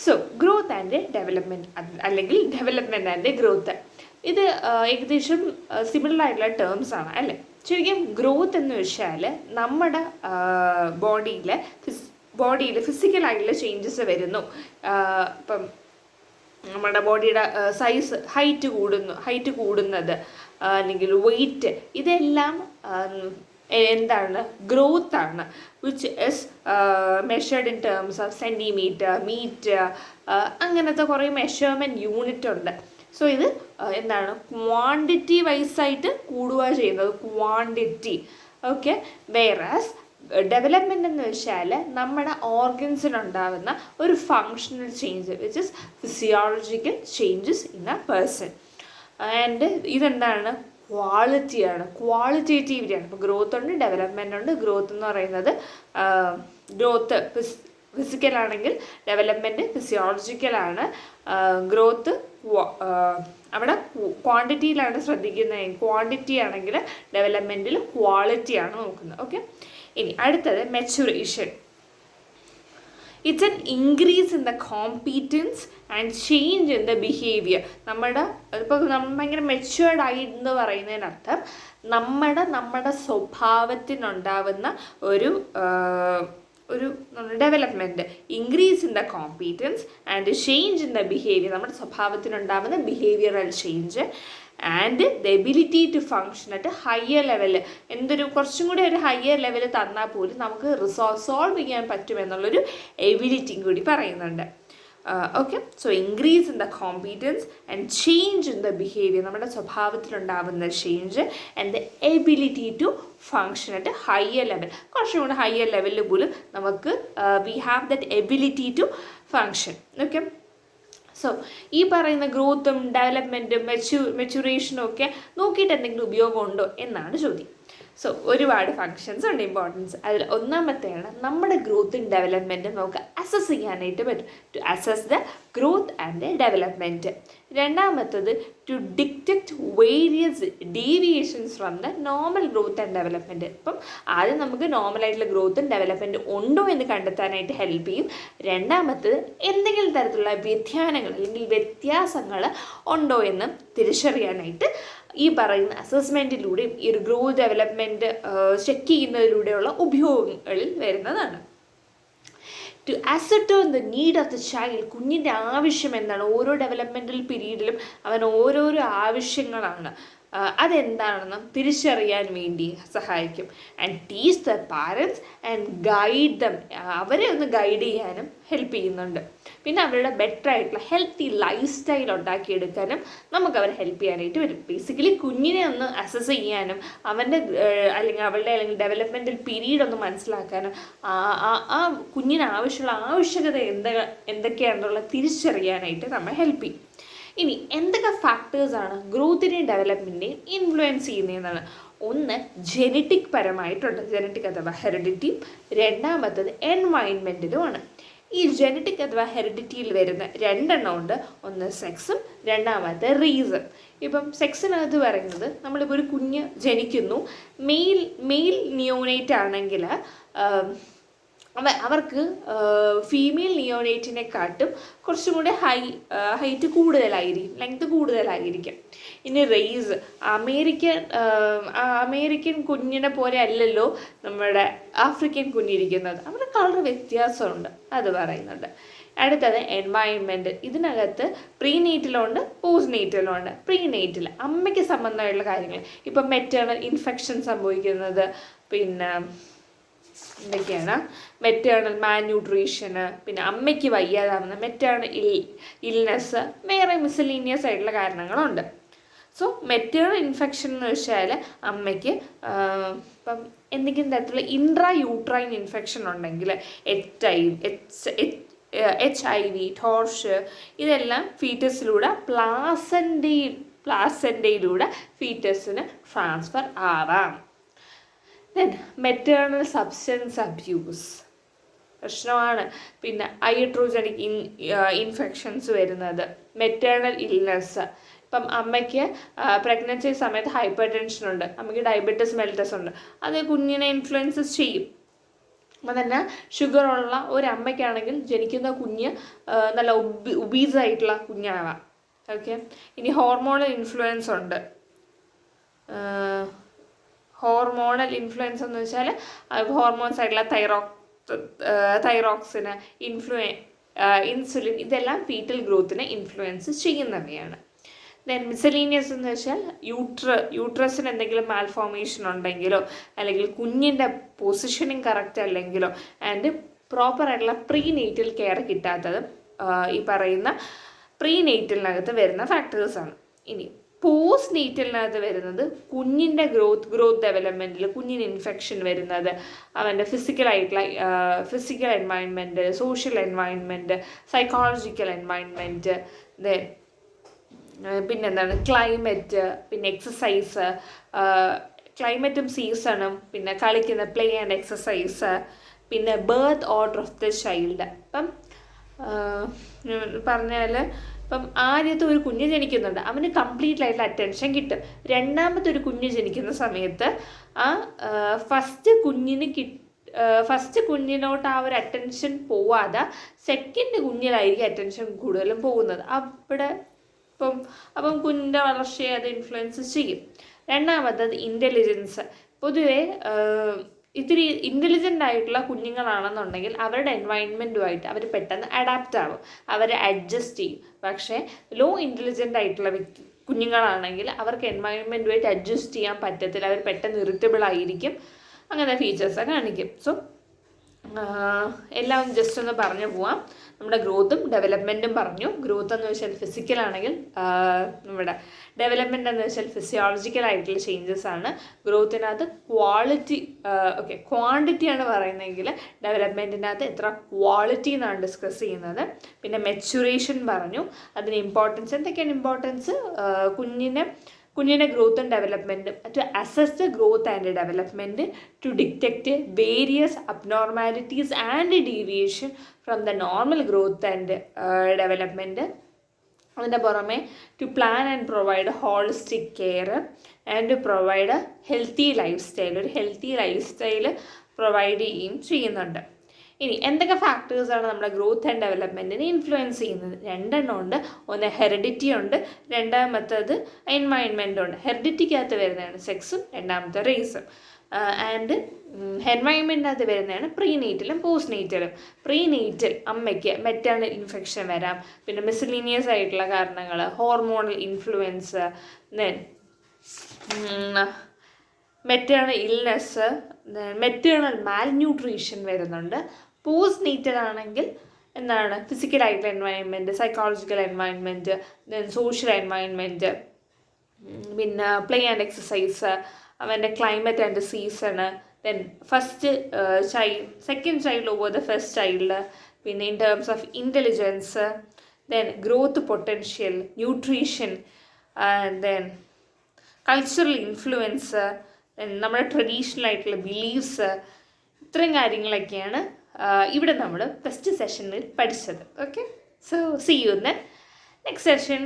So growth and development അല്ലെങ്കിൽ development and growth, ഇത് ഏകദേശം സിമിലർ ആയിട്ടുള്ള ടേംസ് ആണ് അല്ലേ. ശരിക്കും ഗ്രോത്ത് എന്ന് വെച്ചാൽ നമ്മുടെ ബോഡിയിൽ ഫിസിക്കലായിട്ടുള്ള ചേഞ്ചസ് വരുന്നു. ഇപ്പം നമ്മുടെ ബോഡിയുടെ സൈസ്, ഹൈറ്റ് കൂടുന്നത് അല്ലെങ്കിൽ വെയിറ്റ്, ഇതെല്ലാം എന്താണ്, ഗ്രോത്ത് ആണ്. Which is measured in terms of centimetre, metre, അങ്ങനത്തെ കുറേ മെഷർമെൻറ്റ് യൂണിറ്റ് ഉണ്ട്. സോ ഇത് എന്താണ്, ക്വാണ്ടിറ്റി വൈസായിട്ട് കൂടുക ചെയ്യുന്നത്, ക്വാണ്ടിറ്റി. ഓക്കെ. വേറാസ് ഡെവലപ്മെൻ്റ് എന്ന് വെച്ചാൽ നമ്മുടെ ഓർഗൻസിനുണ്ടാകുന്ന ഒരു functional change, which is physiological changes in A person. And ഇതെന്താണ്, ക്വാളിറ്റിയാണ്, ക്വാളിറ്റേറ്റീവിറ്റിയാണ്. ഇപ്പോൾ ഗ്രോത്ത് ഉണ്ട്, ഡെവലപ്മെൻ്റ് ഉണ്ട്. ഗ്രോത്ത് എന്ന് പറയുന്നത് ഗ്രോത്ത് ഫിസിക്കലാണെങ്കിൽ ഡെവലപ്മെൻറ്റ് ഫിസിയോളജിക്കലാണ്. ഗ്രോത്ത് അവിടെ ക്വാണ്ടിറ്റിയിലാണ് ശ്രദ്ധിക്കുന്നത്, ക്വാണ്ടിറ്റി ആണെങ്കിൽ ഡെവലപ്മെൻറ്റിൽ ക്വാളിറ്റിയാണ് നോക്കുന്നത്. ഓക്കെ. ഇനി അടുത്തത് maturation. It's an increase in the competence and change in the behaviour. ഇപ്പോൾ നമ്മൾ ഭയങ്കര മെച്വേർഡ് ആയി എന്ന് പറയുന്നതിനർത്ഥം നമ്മുടെ സ്വഭാവത്തിനുണ്ടാവുന്ന ഒരു development, increase in the competence and change in the behaviour, നമ്മുടെ സ്വഭാവത്തിനുണ്ടാവുന്ന behavioural change and the ability to function at higher level. കുറച്ചും കൂടി ഒരു ഹയർ ലെവൽ തന്നാൽ പോലും നമുക്ക് സോൾവ് ചെയ്യാൻ പറ്റുമെന്നുള്ളൊരു എബിലിറ്റിയും കൂടി പറയുന്നുണ്ട്. Okay. So increase in the competence and change in the behaviour, നമ്മുടെ സ്വഭാവത്തിലുണ്ടാവുന്ന change and the ability to function at higher level. കുറച്ചും കൂടി ഹയർ ലെവലിൽ പോലും നമുക്ക് we have that ability to function. Okay. So ഈ പറയുന്ന ഗ്രോത്തും ഡെവലപ്മെൻറ്റും മെച്ചുറേഷനും ഒക്കെ നോക്കിയിട്ട് എന്തെങ്കിലും ഉപയോഗമുണ്ടോ എന്നാണ് ചോദ്യം. സോ ഒരുപാട് ഫങ്ഷൻസ് ഉണ്ട്, ഇമ്പോർട്ടൻസ്. അതിൽ ഒന്നാമത്തെയാണ് നമ്മുടെ ഗ്രോത്തും ഡെവലപ്മെൻറ്റും നമുക്ക് അസസ് ചെയ്യാനായിട്ട് പറ്റും, to assess the growth and development. രണ്ടാമത്തത് to detect various deviations from the normal growth and development. ഇപ്പം ആദ്യം നമുക്ക് നോർമലായിട്ടുള്ള ഗ്രോത്തും ഡെവലപ്മെൻറ്റും ഉണ്ടോ എന്ന് കണ്ടെത്താനായിട്ട് ഹെൽപ്പ് ചെയ്യും. രണ്ടാമത്തത് എന്തെങ്കിലും തരത്തിലുള്ള വ്യതിയാനങ്ങൾ അല്ലെങ്കിൽ വ്യത്യാസങ്ങൾ ഉണ്ടോ എന്ന് തിരിച്ചറിയാനായിട്ട് ഈ പറയുന്ന അസസ്മെൻറ്റിലൂടെയും ഈ ഒരു ഗ്രോത്ത് ഡെവലപ്മെൻറ്റ് ചെക്ക് ചെയ്യുന്നതിലൂടെയുള്ള ഉപയോഗങ്ങളിൽ വരുന്നതാണ്. To ascertain the need of the child, കുഞ്ഞിൻ്റെ ആവശ്യം എന്താണ്, ഓരോ ഡെവലപ്മെൻറ്റൽ പീരീഡിലും അവൻ ഓരോരോ ആവശ്യങ്ങളാണ്, അതെന്താണെന്ന് തിരിച്ചറിയാൻ വേണ്ടി സഹായിക്കും. And teach the parents and guide dum, അവരെ ഒന്ന് ഗൈഡ് ചെയ്യാനും ഹെൽപ്പ് ചെയ്യുന്നുണ്ട്. പിന്നെ അവരുടെ ബെറ്റർ ആയിട്ടുള്ള ഹെൽത്തി ലൈഫ് സ്റ്റൈൽ ഉണ്ടാക്കിയെടുക്കാനും നമുക്ക് അവരെ ഹെൽപ്പ് ചെയ്യാനായിട്ട് വരും. ബേസിക്കലി കുഞ്ഞിനെ ഒന്ന് അസസ് ചെയ്യാനും അവൻ്റെ അല്ലെങ്കിൽ ഡെവലപ്മെൻറ്റൽ പീരീഡ് ഒന്ന് മനസ്സിലാക്കാനും ആ കുഞ്ഞിന് ആവശ്യമുള്ള ആവശ്യകത എന്തൊക്കെയാണെന്നുള്ള തിരിച്ചറിയാനായിട്ട് നമ്മൾ ഹെൽപ്പ് ചെയ്യും. ഇനി എന്തൊക്കെ ഫാക്ടേഴ്സാണ് ഗ്രോത്തിനെയും ഡെവലപ്മെൻറ്റിനെയും ഇൻഫ്ലുവൻസ് ചെയ്യുന്നതെന്നാണ്. ഒന്ന് ജെനറ്റിക് പരമായിട്ടുണ്ട്, ജെനറ്റിക് അഥവാ ഹെറിഡിറ്റിയും. രണ്ടാമത്തത് എൻവയൺമെൻറ്റിലുമാണ്. ഈ ജെനറ്റിക് അഥവാ ഹെറിഡിറ്റിയിൽ വരുന്ന രണ്ടെണ്ണം ഉണ്ട്. ഒന്ന് സെക്സും, രണ്ടാമത്തെ റീസൺ. ഇപ്പം സെക്സിനകത്ത് പറയുന്നത്, നമ്മളിപ്പോൾ ഒരു കുഞ്ഞ് ജനിക്കുന്നു, മെയിൽ നിയോനേറ്റ് ആണെങ്കിൽ അവർക്ക് ഫീമെയിൽ നിയോനേറ്റിനെക്കാട്ടും കുറച്ചും കൂടെ ഹൈറ്റ് കൂടുതലായിരിക്കും, ലെങ്ത് കൂടുതലായിരിക്കും. ഇനി റേസ്, അമേരിക്കൻ കുഞ്ഞിനെ പോലെ അല്ലല്ലോ നമ്മുടെ ആഫ്രിക്കൻ കുഞ്ഞിരിക്കുന്നത്, അവരുടെ കളർ വ്യത്യാസമുണ്ട്, അത് പറയുന്നുണ്ട്. അടുത്തത് എൻവയൺമെൻറ്റ്. ഇതിനകത്ത് പ്രീനേറ്റലുണ്ട്, പോസ്റ്റ്നേറ്റലുണ്ട്. പ്രീനേറ്റൽ അമ്മയ്ക്ക് സംബന്ധമായിട്ടുള്ള കാര്യങ്ങൾ, ഇപ്പം മെറ്റേണൽ ഇൻഫെക്ഷൻ സംഭവിക്കുന്നത്, പിന്നെ എന്തൊക്കെയാണ് മെറ്റേണൽ മാൽന്യൂട്രീഷന്, പിന്നെ അമ്മയ്ക്ക് വയ്യാതാവുന്ന മെറ്റേണൽ ഇൽനെസ്, വേറെ മിസലീനിയസ് ആയിട്ടുള്ള കാരണങ്ങളുണ്ട്. സോ മെറ്റേണൽ ഇൻഫെക്ഷൻ എന്ന് വെച്ചാൽ അമ്മയ്ക്ക് ഇപ്പം എന്തെങ്കിലും തരത്തിലുള്ള ഇൻട്രാ യൂട്രൈൻ ഇൻഫെക്ഷൻ ഉണ്ടെങ്കിൽ HIV, ടോർഷ്, ഇതെല്ലാം ഫീറ്റസിലൂടെ പ്ലാസൻറ്റയിലൂടെ ഫീറ്റസിന് ട്രാൻസ്ഫർ ആവാം. മെറ്റേണൽ സബ്സ്റ്റൻസ് അബ്യൂസ് പ്രശ്നമാണ്. പിന്നെ ഐട്രോജനിക് ഇൻഫെക്ഷൻസ് വരുന്നത്, മെറ്റേണൽ ഇൽനെസ്. ഇപ്പം അമ്മയ്ക്ക് പ്രഗ്നൻസി സമയത്ത് ഹൈപ്പർ ടെൻഷൻ ഉണ്ട്, അമ്മയ്ക്ക് ഡയബറ്റിസ് മെലിറ്റസ് ഉണ്ട്, അത് കുഞ്ഞിനെ ഇൻഫ്ലുവൻസസ് ചെയ്യും. അപ്പം തന്നെ ഷുഗറുള്ള ഒരമ്മയ്ക്കാണെങ്കിൽ ജനിക്കുന്ന കുഞ്ഞ് നല്ല ഒബീസായിട്ടുള്ള കുഞ്ഞാവാം. ഓക്കെ, ഇനി ഹോർമോണൽ ഇൻഫ്ലുവൻസ് ഉണ്ട്. ഹോർമോണൽ ഇൻഫ്ലുവൻസ് എന്ന് വെച്ചാൽ ഹോർമോൺസ് ആയിട്ടുള്ള തൈറോക്സിന്, ഇൻസുലിൻ, ഇതെല്ലാം ഫീറ്റൽ ഗ്രോത്തിനെ ഇൻഫ്ലുവൻസ് ചെയ്യുന്നവയാണ്. ദെൻ മിസലീനിയസ് എന്ന് വെച്ചാൽ യൂട്രസിന് എന്തെങ്കിലും മാൽഫോർമേഷൻ ഉണ്ടെങ്കിലോ അല്ലെങ്കിൽ കുഞ്ഞിൻ്റെ പൊസിഷനിങ് കറക്റ്റ് അല്ലെങ്കിലോ ആൻഡ് പ്രോപ്പറായിട്ടുള്ള പ്രീനേറ്റൽ കെയർ കിട്ടാത്തതും ഈ പറയുന്ന പ്രീനേറ്റലിനകത്ത് വരുന്ന ഫാക്ടേഴ്സാണ്. ഇനി പോസ്റ്റ് നേറ്റലിനകത്ത് വരുന്നത് കുഞ്ഞിൻ്റെ ഗ്രോത്ത് ഡെവലപ്മെൻറ്റിൽ കുഞ്ഞിന് ഇൻഫെക്ഷൻ വരുന്നത്, അവൻ്റെ physical environment, social environment, psychological environment, then പിന്നെന്താണ് ക്ലൈമറ്റ്, പിന്നെ എക്സസൈസ്, ക്ലൈമറ്റും സീസണും, പിന്നെ കളിക്കുന്ന പ്ലേ ആൻഡ് എക്സസൈസ്, പിന്നെ birth order of the child. അപ്പം പറഞ്ഞാൽ ഇപ്പം ആദ്യത്തെ ഒരു കുഞ്ഞ് ജനിക്കുന്നുണ്ട്, അവന് കംപ്ലീറ്റ് ആയിട്ടുള്ള അറ്റൻഷൻ കിട്ടും. രണ്ടാമത്തെ ഒരു കുഞ്ഞ് ജനിക്കുന്ന സമയത്ത് ആ ഫസ്റ്റ് കുഞ്ഞിനോട്ട് ആ ഒരു അറ്റൻഷൻ പോവാതെ സെക്കൻഡ് കുഞ്ഞിലായിരിക്കും അറ്റൻഷൻ കൂടുതലും പോകുന്നത്. അപ്പം കുഞ്ഞിൻ്റെ വളർച്ചയെ അത് ഇൻഫ്ലുവൻസ് ചെയ്യും. രണ്ടാമത്തത് ഇൻ്റലിജൻസ്. പൊതുവേ ഇത്തിരി ഇൻ്റലിജൻ്റ് ആയിട്ടുള്ള കുഞ്ഞുങ്ങളാണെന്നുണ്ടെങ്കിൽ അവരുടെ എൻവയൺമെൻറ്റുമായിട്ട് അവർ പെട്ടെന്ന് അഡാപ്റ്റ് ആവും, അവർ അഡ്ജസ്റ്റ് ചെയ്യും. പക്ഷേ ലോ ഇൻ്റലിജൻ്റ് ആയിട്ടുള്ള കുഞ്ഞുങ്ങളാണെങ്കിൽ അവർക്ക് എൻവയൺമെൻറ്റുമായിട്ട് അഡ്ജസ്റ്റ് ചെയ്യാൻ പറ്റത്തില്ല, അവർ പെട്ടെന്ന് ഇറിറ്റബിൾ ആയിരിക്കും, അങ്ങനത്തെ ഫീച്ചേഴ്സൊക്കെ കാണിക്കും. സോ എല്ലാം ജസ്റ്റ് ഒന്ന് പറഞ്ഞു പോവാം. നമ്മുടെ ഗ്രോത്തും ഡെവലപ്മെൻറ്റും പറഞ്ഞു. ഗ്രോത്ത് എന്ന് വെച്ചാൽ ഫിസിക്കലാണെങ്കിൽ നമ്മുടെ ഡെവലപ്മെൻറ്റ് എന്ന് വെച്ചാൽ ഫിസിയോളജിക്കലായിട്ടുള്ള ചേഞ്ചസ് ആണ്. ഗ്രോത്തിനകത്ത് ക്വാണ്ടിറ്റിയാണ് പറയുന്നതെങ്കിൽ ഡെവലപ്മെൻറ്റിനകത്ത് എത്ര ക്വാളിറ്റി എന്നാണ് ഡിസ്കസ് ചെയ്യുന്നത്. പിന്നെ മെച്യൂറേഷൻ പറഞ്ഞു, അതിന് ഇമ്പോർട്ടൻസ് എന്തൊക്കെയാണ് ഇമ്പോർട്ടൻസ്, കുഞ്ഞിൻ്റെ growth and development, to assess the growth and development, to detect various abnormalities and deviation from the normal growth and development. അതിൻ്റെ പുറമെ to plan and provide holistic care and provide healthy lifestyle, ഒരു healthy lifestyle provide ചെയ്യുന്നുണ്ട്. ഇനി എന്തൊക്കെ ഫാക്ടേഴ്സാണ് നമ്മുടെ growth and ഡെവലപ്മെൻറ്റിനെ influence ചെയ്യുന്നത്? രണ്ടെണ്ണം ഉണ്ട്. ഒന്ന് ഹെറിഡിറ്റി ഉണ്ട്, രണ്ടാമത്തത് എൻവയൺമെൻറ്റും ഉണ്ട്. ഹെറിഡിറ്റിക്കകത്ത് വരുന്നതാണ് സെക്സും, രണ്ടാമത്തെ റേസും. ആൻഡ് എൻവയൺമെൻറ്റിനകത്ത് വരുന്നതാണ് പ്രീനേറ്റലും പോസ്റ്റ് നേറ്റലും. പ്രീനേറ്റൽ അമ്മയ്ക്ക് മെറ്റേണൽ ഇൻഫെക്ഷൻ വരാം, പിന്നെ മിസ്ലീനിയസ് ആയിട്ടുള്ള കാരണങ്ങൾ, hormonal influence, then maternal illness, maternal malnutrition വരുന്നുണ്ട്. പോസ്റ്റ് നേറ്റൽ ആണെങ്കിൽ എന്താണ് ഫിസിക്കലായിട്ടുള്ള environment, psychological environment, then social environment, പിന്നെ പ്ലേ ആൻഡ് എക്സസൈസ്, അവൻ്റെ climate and season, then second child over the first child, പിന്നെ in terms of intelligence, then growth potential, nutrition, then cultural influence, നമ്മുടെ traditional ആയിട്ടുള്ള beliefs, ഇത്രയും കാര്യങ്ങളൊക്കെയാണ് ഇവിടെ നമ്മൾ first സെഷനിൽ പഠിച്ചത്. Okay, so see you in the next session.